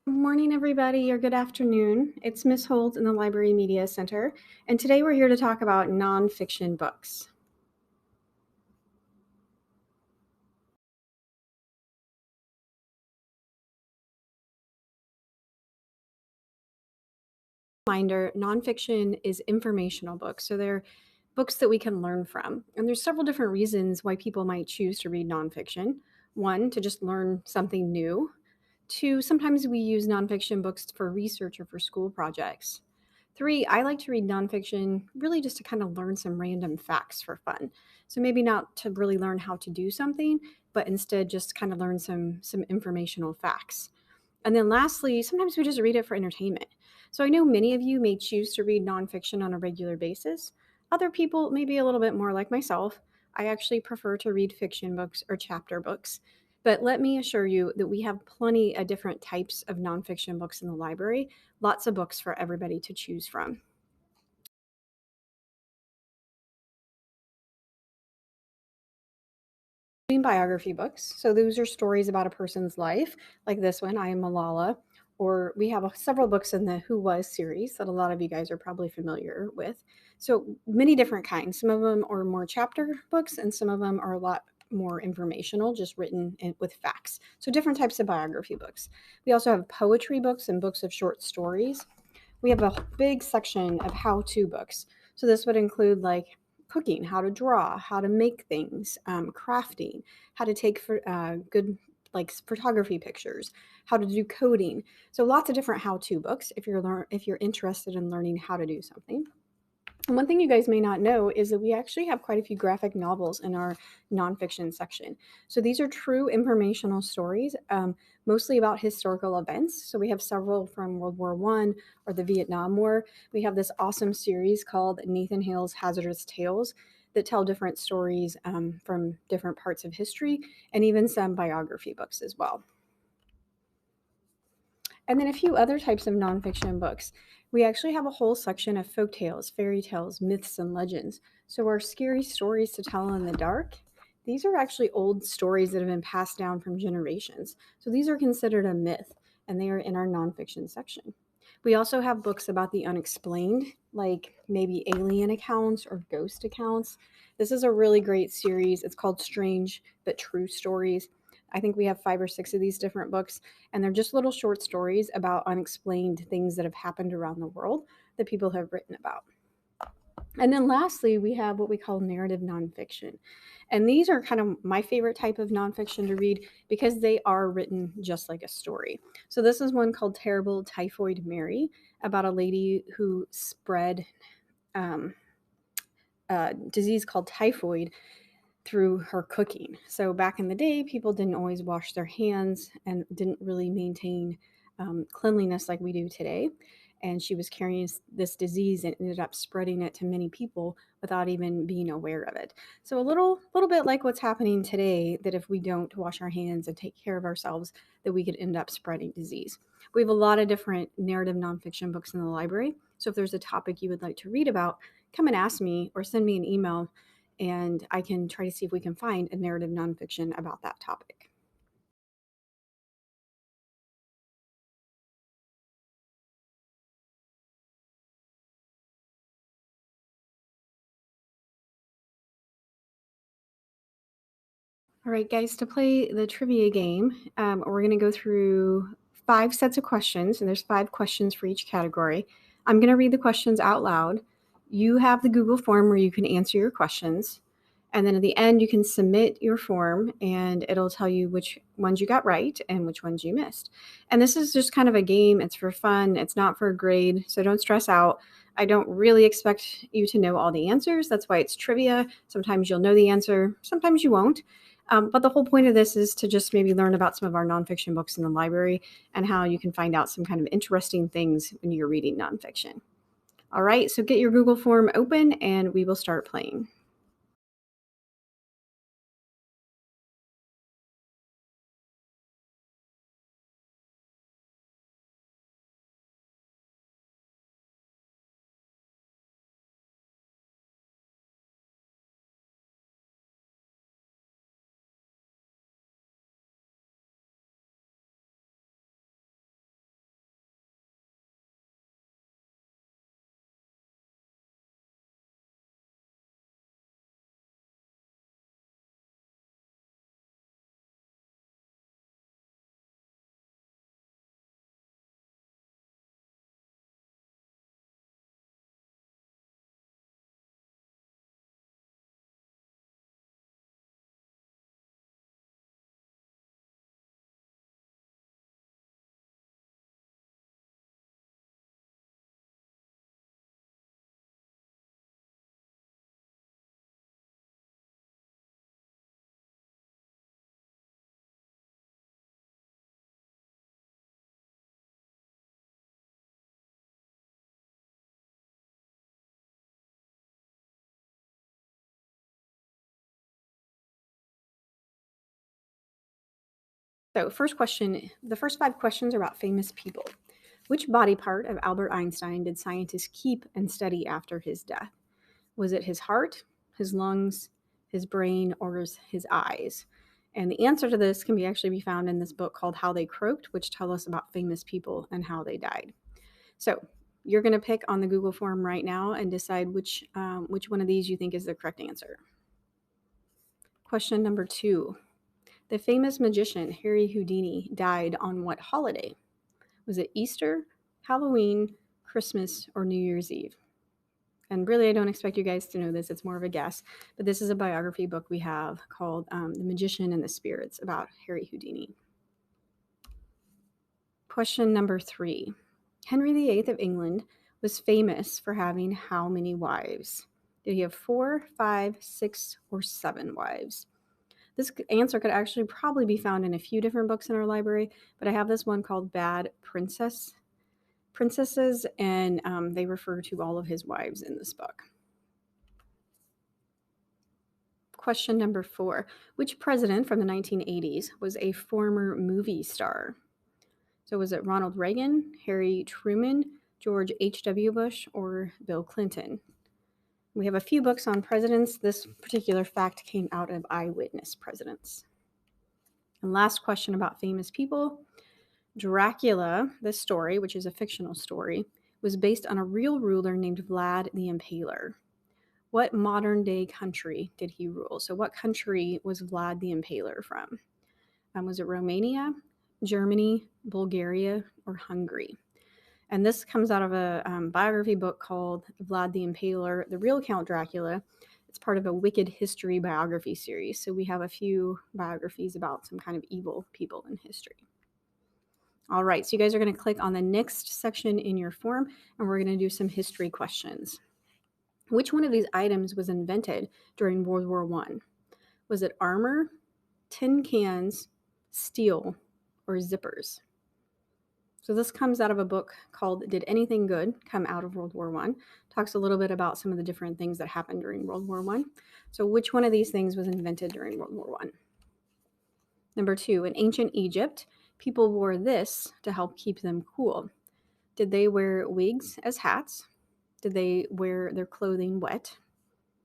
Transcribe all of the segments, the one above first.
Good morning, everybody, or good afternoon. It's Miss Holt in the Library Media Center, and today we're here to talk about nonfiction books. Reminder, nonfiction is informational books, so they're books that we can learn from. And there's several different reasons why people might choose to read nonfiction. One, to just learn something new. Two, sometimes we use nonfiction books for research or for school projects. Three, I like to read nonfiction really just to kind of learn some random facts for fun. So maybe not to really learn how to do something, but instead just kind of learn some informational facts. And then lastly, sometimes we just read it for entertainment. So I know many of you may choose to read nonfiction on a regular basis. Other people may be a little bit more like myself. I actually prefer to read fiction books or chapter books. But let me assure you that we have plenty of different types of nonfiction books in the library, lots of books for everybody to choose from. Reading biography books. So those are stories about a person's life, like this one, I Am Malala. Or we have several books in the Who Was series that a lot of you guys are probably familiar with. So many different kinds. Some of them are more chapter books, and some of them are a lot more informational, just written with facts. So different types of biography books. We also have poetry books and books of short stories. We have a big section of how-to books. So this would include like cooking, how to draw, how to make things, crafting, how to take good like photography pictures, how to do coding. So lots of different how-to books if you're interested in learning how to do something. And one thing you guys may not know is that we actually have quite a few graphic novels in our nonfiction section. So these are true informational stories, mostly about historical events. So we have several from World War I or the Vietnam War. We have this awesome series called Nathan Hale's Hazardous Tales that tell different stories from different parts of history, and even some biography books as well. And then a few other types of nonfiction books. We actually have a whole section of folk tales, fairy tales, myths, and legends. So, our scary stories to tell in the dark, these are actually old stories that have been passed down from generations. So, these are considered a myth, and they are in our nonfiction section. We also have books about the unexplained, like maybe alien accounts or ghost accounts. This is a really great series. It's called Strange But True Stories. I think we have 5 or 6 of these different books, and they're just little short stories about unexplained things that have happened around the world that people have written about. And then lastly, we have what we call narrative nonfiction. And these are kind of my favorite type of nonfiction to read because they are written just like a story. So this is one called Terrible Typhoid Mary, about a lady who spread um, a disease called typhoid through her cooking. So back in the day, people didn't always wash their hands and didn't really maintain cleanliness like we do today. And she was carrying this disease and ended up spreading it to many people without even being aware of it. So a little bit like what's happening today, that if we don't wash our hands and take care of ourselves, that we could end up spreading disease. We have a lot of different narrative nonfiction books in the library. So if there's a topic you would like to read about, come and ask me or send me an email, and I can try to see if we can find a narrative nonfiction about that topic. All right, guys, to play the trivia game, we're going to go through 5 sets of questions, and there's 5 questions for each category. I'm going to read the questions out loud. You have the Google form where you can answer your questions. And then at the end, you can submit your form, and it'll tell you which ones you got right and which ones you missed. And this is just kind of a game. It's for fun. It's not for a grade, so don't stress out. I don't really expect you to know all the answers. That's why it's trivia. Sometimes you'll know the answer, sometimes you won't. But the whole point of this is to just maybe learn about some of our nonfiction books in the library and how you can find out some kind of interesting things when you're reading nonfiction. All right, so get your Google form open and we will start playing. So the first 5 questions are about famous people. Which body part of Albert Einstein did scientists keep and study after his death? Was it his heart, his lungs, his brain, or his eyes? And the answer to this can actually be found in this book called How They Croaked, which tell us about famous people and how they died. So you're going to pick on the Google form right now and decide which one of these you think is the correct answer. Question number 2. The famous magician Harry Houdini died on what holiday? Was it Easter, Halloween, Christmas, or New Year's Eve? And really, I don't expect you guys to know this. It's more of a guess. But this is a biography book we have called The Magician and the Spirits about Harry Houdini. Question number 3. Henry VIII of England was famous for having how many wives? Did he have 4, 5, 6, or 7 wives? This answer could actually probably be found in a few different books in our library, but I have this one called Bad Princesses, and they refer to all of his wives in this book. Question number 4. Which president from the 1980s was a former movie star? So was it Ronald Reagan, Harry Truman, George H.W. Bush, or Bill Clinton? We have a few books on presidents. This particular fact came out of Eyewitness Presidents. And last question about famous people. Dracula, this story, which is a fictional story, was based on a real ruler named Vlad the Impaler. What modern day country did he rule? So what country was Vlad the Impaler from? Was it Romania, Germany, Bulgaria, or Hungary? And this comes out of a biography book called Vlad the Impaler, The Real Count Dracula. It's part of a Wicked History biography series. So we have a few biographies about some kind of evil people in history. All right, so you guys are going to click on the next section in your form, and we're going to do some history questions. Which one of these items was invented during World War I? Was it armor, tin cans, steel, or zippers? So this comes out of a book called Did Anything Good Come Out of World War I? Talks a little bit about some of the different things that happened during World War I. So which one of these things was invented during World War I? Number 2, in ancient Egypt, people wore this to help keep them cool. Did they wear wigs as hats? Did they wear their clothing wet?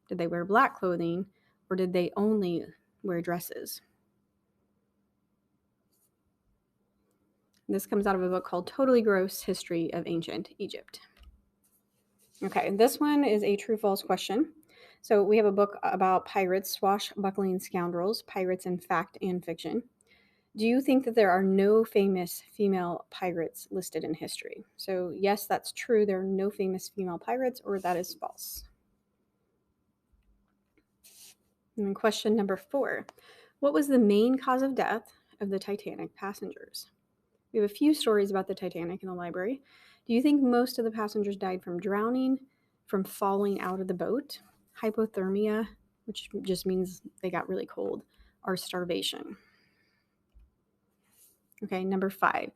Did they wear black clothing? Or did they only wear dresses? This comes out of a book called Totally Gross History of Ancient Egypt. Okay, this one is a true-false question. So we have a book about pirates, swashbuckling scoundrels, pirates in fact and fiction. Do you think that there are no famous female pirates listed in history? So yes, that's true. There are no famous female pirates, or that is false. And then question number 4. What was the main cause of death of the Titanic passengers? We have a few stories about the Titanic in the library. Do you think most of the passengers died from drowning, from falling out of the boat, hypothermia, which just means they got really cold, or starvation? Okay, number 5. In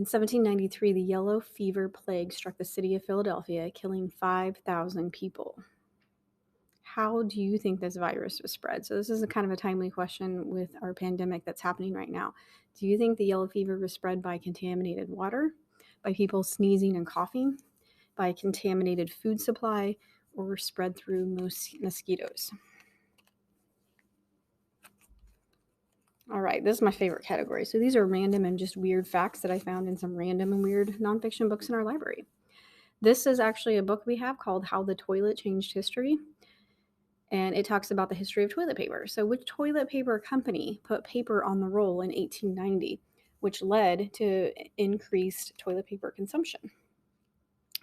1793, the yellow fever plague struck the city of Philadelphia, killing 5,000 people. How do you think this virus was spread? So this is a kind of a timely question with our pandemic that's happening right now. Do you think the yellow fever was spread by contaminated water, by people sneezing and coughing, by contaminated food supply, or spread through mosquitoes? All right, this is my favorite category. So these are random and just weird facts that I found in some random and weird nonfiction books in our library. This is actually a book we have called How the Toilet Changed History. And it talks about the history of toilet paper. So which toilet paper company put paper on the roll in 1890, which led to increased toilet paper consumption?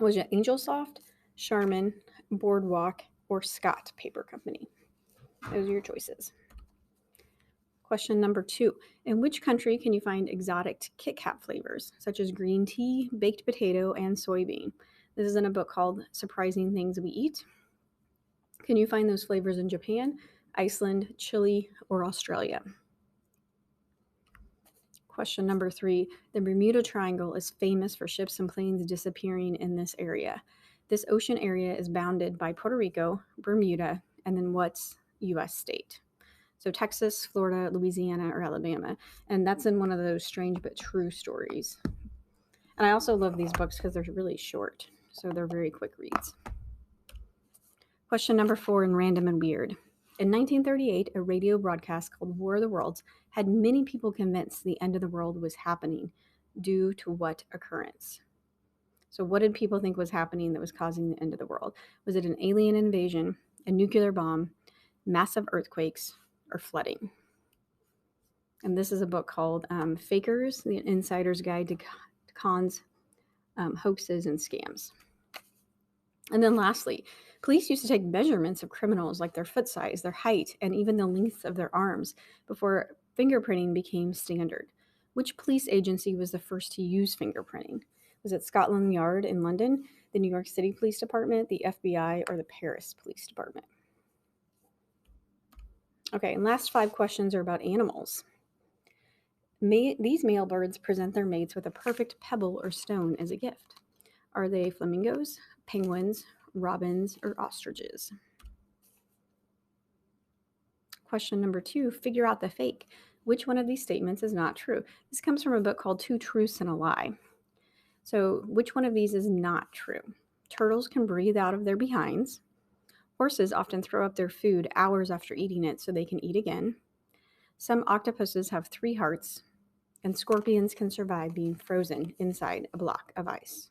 Was it Angel Soft, Charmin, Boardwalk, or Scott Paper Company? Those are your choices. Question number 2. In which country can you find exotic Kit Kat flavors, such as green tea, baked potato, and soybean? This is in a book called Surprising Things We Eat. Can you find those flavors in Japan, Iceland, Chile, or Australia? Question number 3. The Bermuda Triangle is famous for ships and planes disappearing in this area. This ocean area is bounded by Puerto Rico, Bermuda, and then what U.S. state? So Texas, Florida, Louisiana, or Alabama. And that's in one of those strange but true stories. And I also love these books because they're really short. So they're very quick reads. Question number 4 in Random and Weird. In 1938, a radio broadcast called War of the Worlds had many people convinced the end of the world was happening due to what occurrence? So what did people think was happening that was causing the end of the world? Was it an alien invasion, a nuclear bomb, massive earthquakes, or flooding? And this is a book called Fakers, The Insider's Guide to Cons, Hoaxes, and Scams. And then lastly, police used to take measurements of criminals, like their foot size, their height, and even the length of their arms before fingerprinting became standard. Which police agency was the first to use fingerprinting? Was it Scotland Yard in London, the New York City Police Department, the FBI, or the Paris Police Department? Okay, and last 5 questions are about animals. These male birds present their mates with a perfect pebble or stone as a gift. Are they flamingos, penguins, robins, or ostriches? Question number 2, figure out the fake. Which one of these statements is not true? This comes from a book called Two Truths and a Lie. So which one of these is not true? Turtles can breathe out of their behinds. Horses often throw up their food hours after eating it so they can eat again. Some octopuses have 3 hearts. And scorpions can survive being frozen inside a block of ice.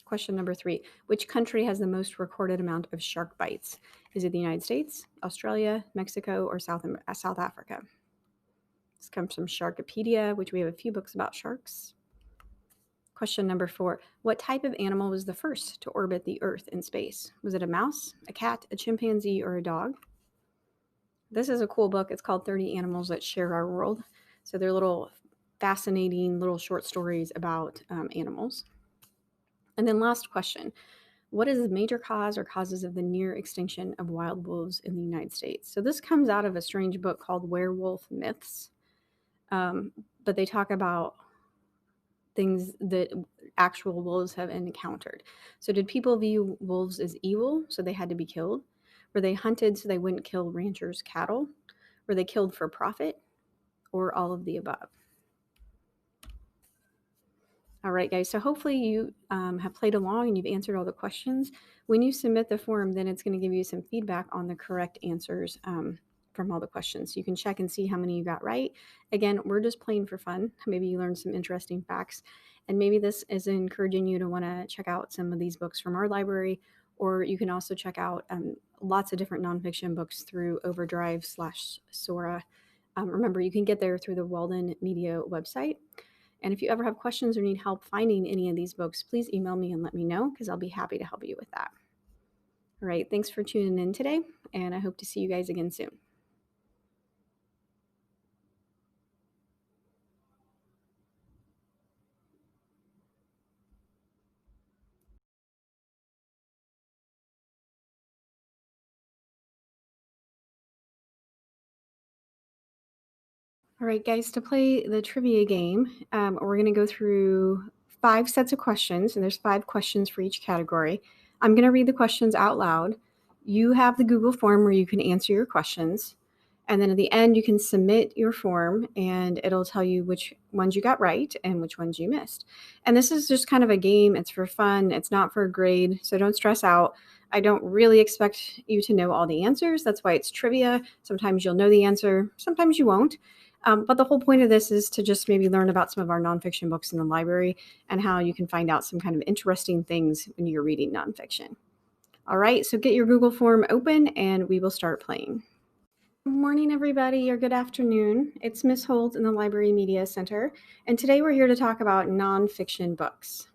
Question number 3, which country has the most recorded amount of shark bites? Is it the United States, Australia, Mexico, or South Africa? This comes from Sharkopedia, which we have a few books about sharks. Question number 4, what type of animal was the first to orbit the Earth in space? Was it a mouse, a cat, a chimpanzee, or a dog? This is a cool book. It's called 30 Animals That Share Our World. So they're little fascinating little short stories about animals. And then last question, what is the major cause or causes of the near extinction of wild wolves in the United States? So this comes out of a strange book called Werewolf Myths. But they talk about things that actual wolves have encountered. So did people view wolves as evil, so they had to be killed? Were they hunted so they wouldn't kill ranchers' cattle? Were they killed for profit? Or all of the above? All right, guys, so hopefully you have played along and you've answered all the questions. When you submit the form, then it's going to give you some feedback on the correct answers from all the questions. You can check and see how many you got right. Again, we're just playing for fun. Maybe you learned some interesting facts, and maybe this is encouraging you to want to check out some of these books from our library, or you can also check out lots of different nonfiction books through Overdrive/Sora. Remember, you can get there through the Walden Media website. And if you ever have questions or need help finding any of these books, please email me and let me know, because I'll be happy to help you with that. All right, thanks for tuning in today, and I hope to see you guys again soon. All right, guys, to play the trivia game, we're going to go through 5 sets of questions, and there's 5 questions for each category. I'm going to read the questions out loud. You have the Google form where you can answer your questions. And then at the end, you can submit your form, and it'll tell you which ones you got right and which ones you missed. And this is just kind of a game. It's for fun. It's not for a grade, so don't stress out. I don't really expect you to know all the answers. That's why it's trivia. Sometimes you'll know the answer, sometimes you won't. But the whole point of this is to just maybe learn about some of our nonfiction books in the library and how you can find out some kind of interesting things when you're reading nonfiction. All right, so get your Google form open and we will start playing. Good morning, everybody, or good afternoon. It's Miss Holt in the Library Media Center, and today we're here to talk about nonfiction books.